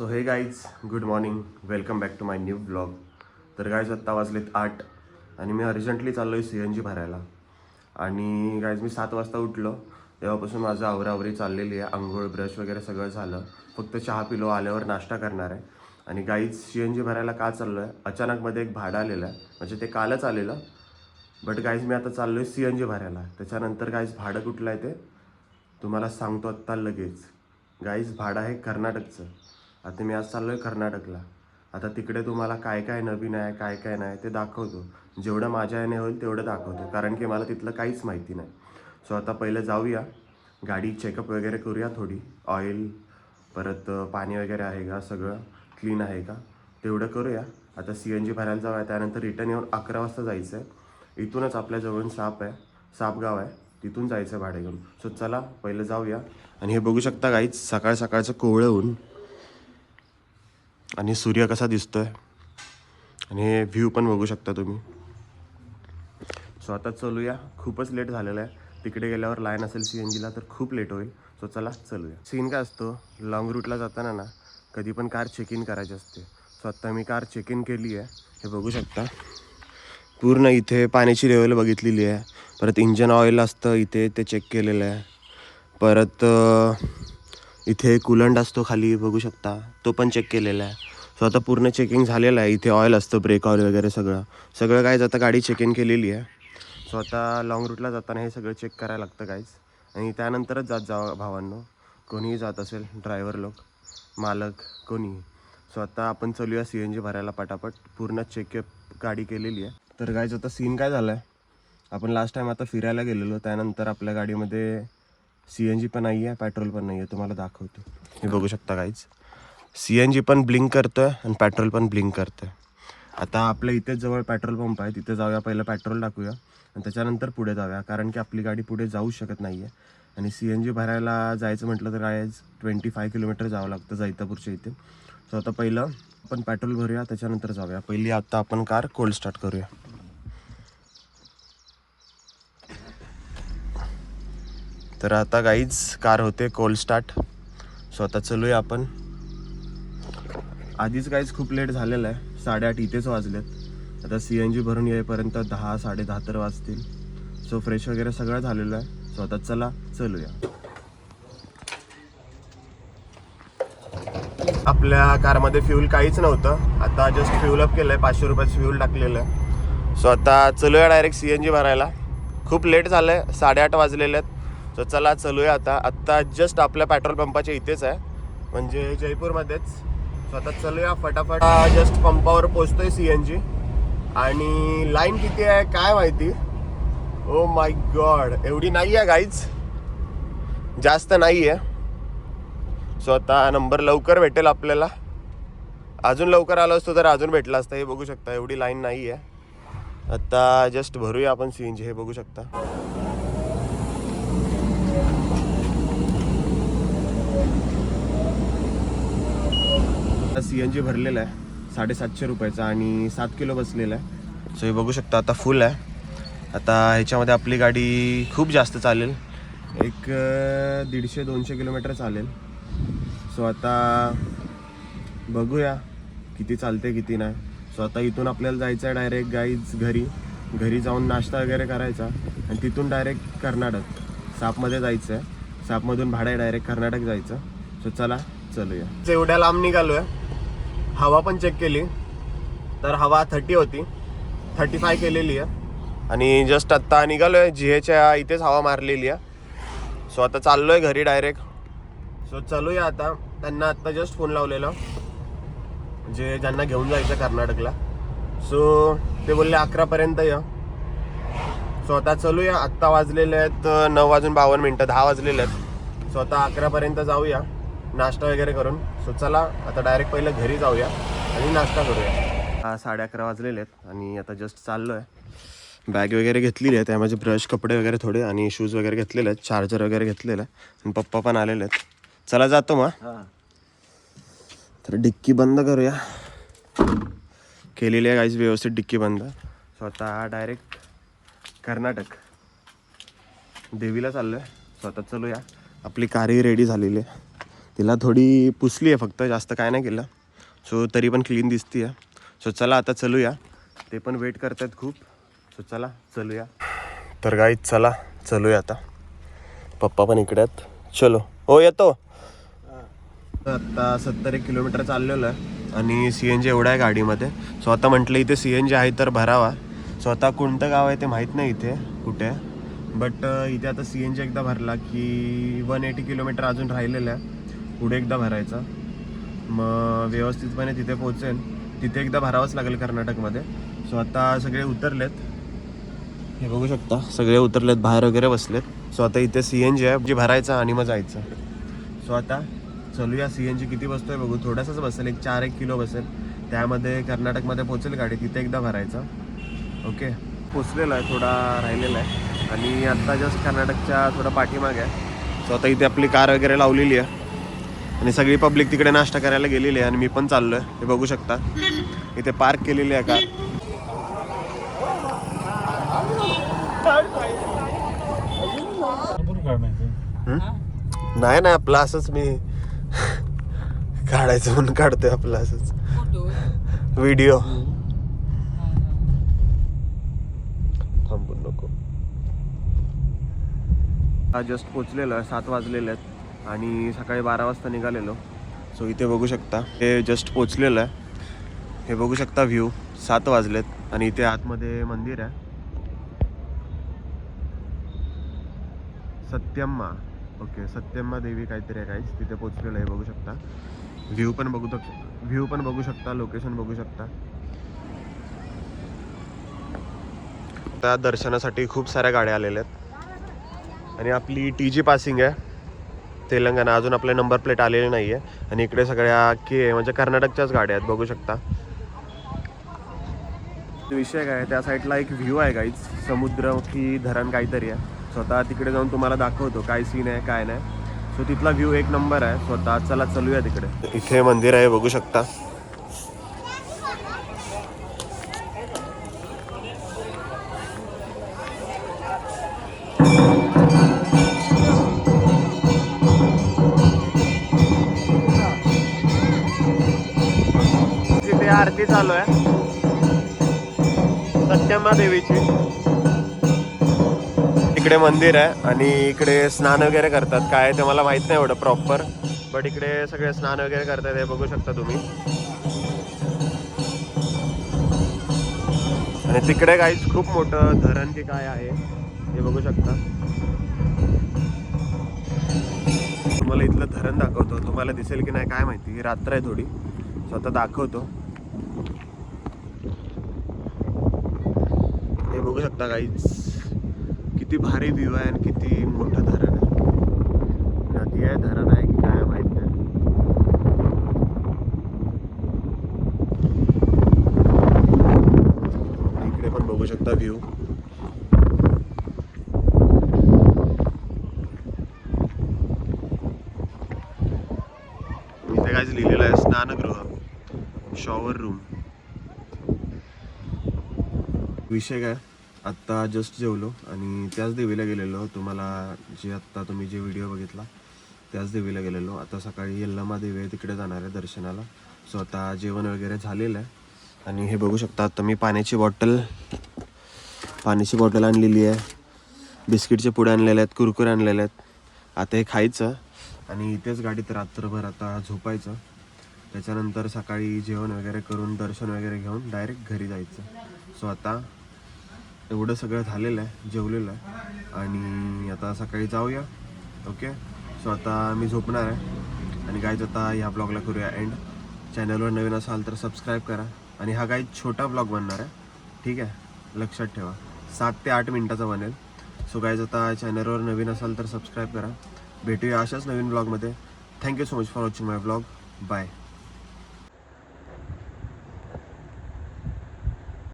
So hey guys good morning, welcome back to my new blog. तर guys आत्ता वाजलेत 8 आणि मी अर्जंटली चाललो आहे CNG भरायला. आणि गाईज मी 7 वाजता उठलो, तेव्हापासून माझं आवरावरी चाललेली आहे. आंघोळ ब्रश वगैरे सगळं झालं, फक्त चहा पिलो, आल्यावर नाश्ता करणार आहे. आणि गाईज CNG भरायला का चाललो आहे, अचानकमध्ये एक भाडं आलेलं आहे, म्हणजे ते कालच आलेलं. बट गाईज मी आता चाललो आहे CNG भरायला. त्याच्यानंतर गाईज भाडं कुठलं आहे ते तुम्हाला सांगतो आत्ता लगेच. गाईज भाडं आहे कर्नाटकचं. आता मी आज चाललो आहे कर्नाटकला. आता तिकडे तुम्हाला काय काय नवीन आहे, काय काय नाही ते दाखवतो. जेवढं माझ्या याने होईल तेवढं दाखवतो, कारण की मला तिथलं काहीच माहिती नाही. सो आता पहिलं जाऊया, गाडी चेकअप वगैरे करूया, थोडी ऑइल, परत पाणी वगैरे आहे का, सगळं क्लीन आहे का तेवढं करूया. आता CNG भरायला जाऊया, त्यानंतर रिटर्न येऊन 11 वाजता जायचं आहे. इथूनच आपल्याजवळ सापगाव आहे, तिथून जायचं आहे भाडे घेऊन. सो चला पहिलं जाऊया. आणि हे बघू शकता गाईच, सकाळ सकाळचं कोवळं ऊन आणि सूर्य कसा दिसतोय, आणि हे व्ह्यू पण बघू शकता तुम्ही. सो आता चलूया, खूपच लेट झालेलं आहे. तिकडे गेल्यावर लाईन असेल CNGला तर खूप लेट होईल. सो चला चलूया. सीन काय असतो, लॉंग रूटला जाताना ना कधी पण कार चेक इन करायची असते. सो आत्ता मी कार चेक इन केली आहे, हे बघू शकता. पूर्ण इथे पाण्याची लेवल बघितलेली आहे, परत इंजन ऑइल असतं इथे ते चेक केलेलं आहे, परत इथे कुलंट असतो खाली बघू शकता, तो पण चेक केलेला आहे. सो आता पूर्ण चेकिंग झालेलं आहे. इथे ऑइल असतं, ब्रेक ऑइल वगैरे सगळं गाईज आता गाडी चेक इन केलेली आहे. सो आता लॉंग रूटला जाताना हे सगळं चेक करायला लागतं गाईज, आणि त्यानंतरच जा भावांनो, कोणीही जात असेल, ड्रायव्हर लोक, मालक, कोणीही. सो आता आपण चलूया CNG भरायला पटापट. पूर्ण चेकअप गाडी केलेली आहे. तर गाईज आता सीन काय झालं आहे, आपण लास्ट टाईम आता फिरायला गेलेलो, त्यानंतर आपल्या गाडीमध्ये CNG पण नाही आहे, पेट्रोल पण नाही आहे. तुम्हाला दाखवतो, हे बघू शकता गाईज. CNG पण ब्लिंक करतं आहे आणि पेट्रोल पण ब्लिंक करतं आहे. आता आपल्या इथेच जवळ पेट्रोल पंप आहे, तिथे जाऊया, पहिलं पेट्रोल टाकूया आणि त्याच्यानंतर पुढे जाऊया, कारण की आपली गाडी पुढे जाऊ शकत नाही आहे. आणि CNG भरायला जायचं म्हटलं तर गाईज 25 किलोमीटर जावं लागतं जैतापूरच्या इथे. सो आता पहिलं आपण पेट्रोल भरूया, त्याच्यानंतर जाऊया. पहिली आता आपण कार कोल्ड स्टार्ट करूया. तर आता गाईज कार होते कोल्ड स्टार्ट. सो आता चलूया आपण. आधीच गाईज खूप लेट झालेलं आहे, 8:30 इथेच वाजलेत. आता CNG भरून येईपर्यंत 10, 10:30 तर वाजतील. सो फ्रेश वगैरे सगळं झालेलं आहे. सो आता चला चलूया. आपल्या कारमध्ये फ्यूल काहीच नव्हतं, आता जस्ट फ्यूल अप केलं आहे, 500 रुपयाचं फ्यूल टाकलेलं आहे. सो आता चलूया डायरेक्ट CNG भरायला. खूप लेट झालं आहे, 8:30 वाजलेले आहेत. सो चला चलूया आत्ता जस्ट आपल्या पेट्रोल पंपाच्या इथेच आहे, म्हणजे जयपूरमध्येच. सो आता चलूया फटाफट. जस्ट पंपावर पोचतोय CNG, आणि लाईन किती आहे काय माहिती. ओ माय गॉड, एवढी नाही आहे गाईज, जास्त नाही आहे. सो आता नंबर लवकर भेटेल आपल्याला. अजून लवकर आलो असतो तर अजून भेटला असता. हे बघू शकता, एवढी लाईन नाही आहे. आता जस्ट भरूया आपण CNG, हे बघू शकता. CNG भरलेला आहे 750 रुपयाचा आणि 7 किलो बसलेला आहे. सो हे बघू शकता आता फुल आहे. आता ह्याच्यामध्ये आपली गाडी खूप जास्त चालेल, एक 150-200 किलोमीटर चालेल. सो आता बघूया किती चालते किती नाही. सो आता इथून आपल्याला जायचं आहे डायरेक्ट गाईज घरी जाऊन नाश्ता वगैरे करायचा, आणि तिथून डायरेक्ट कर्नाटक सापमध्ये जायचं आहे. सापमधून भाडं आहे डायरेक्ट कर्नाटक जायचं. सो चला चलूया. एवढ्या लांब निघालो आहे. हवा पण चेक केली तर हवा 30 होती, 35 केलेली आहे. आणि जस्ट आत्ता निघालो आहे, GHच्या इथेच हवा मारलेली आहे. सो आता चाललो आहे घरी डायरेक्ट. सो चलूया आता. त्यांना आत्ता जस्ट फोन लावलेला, जे ज्यांना घेऊन जायचं कर्नाटकला. सो ते बोलले 11पर्यंत या. सो आता चलूया. आत्ता वाजलेले आहेत 9:52, 10 वाजलेले आहेत. सो आता 11पर्यंत जाऊया नाश्ता वगैरे करून. सो चला आता डायरेक्ट पहिलं घरी जाऊया आणि नाश्ता करूया. 11:30 वाजलेले आहेत आणि आता जस्ट चाललो आहे. बॅग वगैरे घेतलेली आहे, त्यामध्ये ब्रश, कपडे वगैरे थोडे आणि शूज वगैरे घेतलेले आहेत, चार्जर वगैरे घेतलेलं आहे, आणि पप्पा पण आलेले आहेत. चला जातो मग. तर डिक्की बंद करूया. केलेली आहे गाईज व्यवस्थित डिक्की बंद. सो आता डायरेक्ट कर्नाटक देवीला चाललो आहे. सो आता चलूया. आपली कारही रेडी झालेली आहे. तिला थोडी पुसली आहे फक्त, जास्त काय नाही केलं. सो तरी पण क्लीन दिसती आहे. सो चला आता चलूया. ते पण वेट करतात खूप. सो चला चलूया. तर गाईज चला चलूया आता. पप्पा पण इकडे आहेत. चलो. हो येतो. आता 70 किलोमीटर चाललेलो आहे आणि CNG एवढा आहे गाडीमध्ये. सो आता म्हटलं इथे CNG आहे तर भरावा. सो आता कोणतं गाव आहे ते माहीत नाही इथे कुठे, बट इथे आता CNG एकदा भरला की 180 किलोमीटर अजून राहिलेलं आहे. पुढे एकदा भरायचा, मग व्यवस्थितपणे तिथे पोहोचेन. तिथे एकदा भरावंच लागेल कर्नाटकमध्ये. सो आता सगळे उतरलेत, हे बघू शकता, सगळे उतरलेत, बाहेर वगैरे बसलेत. सो आता इथे CNG आहे जे भरायचा आणि मग जायचं. सो आता चलूया. CNG किती बसतोय बघू. थोडासाच बसेल, 4-1 किलो बसेल. त्यामध्ये कर्नाटकमध्ये पोहोचेल गाडी, तिथे एकदा भरायचा. ओके, पोचलेला आहे, थोडा राहिलेला आहे आणि आत्ता जस्ट कर्नाटकच्या थोडा पाठीमागे आहे. सो आता इथे आपली कार वगैरे लावलेली आहे आणि सगळी पब्लिक तिकडे नाश्ता करायला गेलेली आहे आणि मी पण चाललो आहे. हे बघू शकता, इथे पार्क केलेली आहे कार. नाही नाही, आपलं असंच मी काढायचं म्हणून काढतोय, आपलं असंच व्हिडिओ. थांबून नको. हा जस्ट पोचलेलो आहे, 7 वाजलेले आहेत आणि सकाळी 12 वाजता निघालेलो. सो इथे बघू शकता, हे जस्ट पोचलेलं आहे. हे बघू शकता व्ह्यू. 7 वाजलेत आणि इथे आतमध्ये मंदिर आहे, सत्यम्मा. ओके, सत्यम्मा देवी काहीतरी आहे गाईस. तिथे पोचलेलं आहे, बघू शकता. व्ह्यू पण बघू शकता, लोकेशन बघू शकता. त्या दर्शनासाठी खूप साऱ्या गाड्या आलेल्या आहेत आणि आपली TG पासिंग आहे तेलंगणा. अजून आपले नंबर प्लेट आलेली नाही आहे आणि इकडे सगळ्या म्हणजे कर्नाटकच्याच गाड्या आहेत, बघू शकता. विषय काय, त्या साईडला एक व्ह्यू आहे गाईज, समुद्र की धरण काहीतरी आहे. स्वतः तिकडे जाऊन तुम्हाला दाखवतो काय सीन आहे काय नाही. सो तिथला व्ह्यू एक नंबर आहे. स्वतः चला चलूया तिकडे. इथे मंदिर आहे, बघू शकता. तिथे आरती चालू आहे सत्यम्मा देवीची. इकडे मंदिर आहे आणि इकडे स्नान वगैरे करतात. काय ते मला माहित नाही एवढं प्रॉपर, बट इकडे सगळे स्नान वगैरे करतात, हे बघू शकता तुम्ही. आणि तिकडे काहीच खूप मोठं धरण की काय आहे, हे बघू शकता. तुम्हाला इथलं धरण दाखवतो, तुम्हाला दिसेल की नाही काय माहिती, रात्र आहे थोडी. स्वतः दाखवतो, हे बघू शकता काहीच. किती भारी व्ह्यू आहे आणि किती मोठं धरण आहे. नदी आहे, धरण आहे की काय माहित नाही. इकडे पण बघू शकता व्ह्यू. इथे काहीच लिहिलेलं आहे, स्नानगृह, शॉवर रूम. विषय काय, आत्ता जस्ट जेवलो आणि त्याच देवीला गेलेलो. तुम्हाला जे आत्ता तुम्ही जे व्हिडिओ बघितला त्याच देवीला गेलेलो. आता सकाळी यल्लमा देवी आहे, तिकडे जाणार आहे दर्शनाला. सो आता जेवण वगैरे झालेलं आहे आणि हे बघू शकता. आता मी पाण्याची बॉटल आणलेली आहे, बिस्किटचे पुडे आणलेले आहेत, कुरकुरे आणलेले आहेत. आता हे खायचं आणि इथेच गाडीत रात्रभर आता झोपायचं. त्याच्यानंतर सकाळी जेवण वगैरे करून दर्शन वगैरे घेऊन डायरेक्ट घरी जायचं. सो आता एवढं सगळं झालेलं आहे, जेवलेलं आहे आणि आता सकाळी जाऊया. ओके, सो आता मी झोपणार आहे आणि गाईज आता ह्या ब्लॉगला करूया एंड. चॅनलवर नवीन असाल तर सबस्क्राईब करा आणि हा गाईज छोटा ब्लॉग बनणार आहे, ठीक आहे, लक्षात ठेवा. 7 ते 8 मिनटाचा बनेल. सो गाईज आता चॅनलवर नवीन असाल तर सबस्क्राईब करा. भेटूया अशाच नवीन ब्लॉगमध्ये. Thank you so much for watching my blog. Bye.